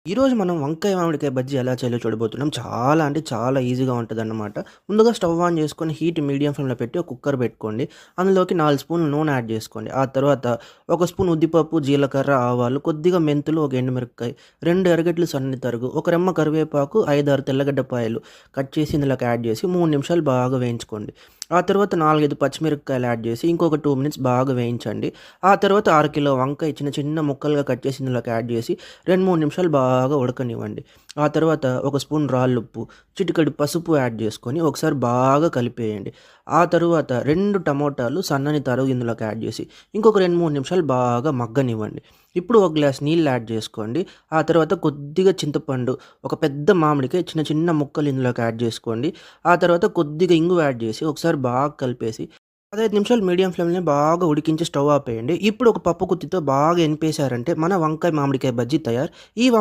ఈరోజు మనం వంకాయ మామిడికాయ బజ్జీ ఎలా చేయాలో చూడబోతున్నాం. చాలా అంటే చాలా ఈజీగా ఉంటదన్నమాట. ముందుగా స్టవ్ ఆన్ చేసుకొని హీట్ మీడియం ఫ్లేమ్‌లో పెట్టి ఒక కుక్కర్ పెట్టుకోండి. అందులోకి 4 స్పూన్లు నూనె యాడ్ చేసుకోండి. ఆ తర్వాత ఒక స్పూన్ ఉద్దిపప్పు, జీలకర్ర, ఆవాలు, కొద్దిగా మెంతులు, ఒక ఎండుమిరపకాయ, 2 ఎర్రగడ్డలు సన్నని తరుగు, ఒక రెమ్మ కరివేపాకు, 5, 6 తెల్లగడ్డపాయలు కట్ చేసి ఇందులోకి యాడ్ చేసి 3 నిమిషాలు బాగా వేయించుకోండి. ఆ తర్వాత 4, 5 పచ్చిమిరపకాయలు యాడ్ చేసి ఇంకొక 2 మినిట్స్ బాగా వేయించండి. ఆ తర్వాత 1/2 కిలో వంకాయ చిన్న చిన్న ముక్కలుగా కట్ చేసి ఇందులోకి యాడ్ చేసి 2, 3 నిమిషాలు బాగా ఉడకనివ్వండి. ఆ తర్వాత ఒక స్పూన్ రాళ్ళుప్పు, చిటికెడు పసుపు యాడ్ చేసుకొని ఒకసారి బాగా కలిపేయండి. ఆ తరువాత 2 టమోటాలు సన్నని తరుగు ఇందులోకి యాడ్ చేసి ఇంకొక 2, 3 నిమిషాలు బాగా మగ్గనివ్వండి. ఇప్పుడు ఒక గ్లాస్ నీళ్ళు యాడ్ చేసుకోండి. ఆ తర్వాత కొద్దిగా చింతపండు, ఒక పెద్ద మామిడికాయ చిన్న చిన్న ముక్కలు ఇందులోకి యాడ్ చేసుకోండి. ఆ తర్వాత కొద్దిగా ఇంగువ యాడ్ చేసి ఒకసారి బాగా కలిపేసి 15 నిమిషాలు మీడియం ఫ్లేమ్‌లోనే బాగా ఉడికించి స్టవ్ ఆపేయండి. ఇప్పుడు ఒక పప్పు గుత్తితో బాగా ఎనిపేసారంటే మన వంకాయ మామిడికాయ బజ్జీ తయారు. ఈ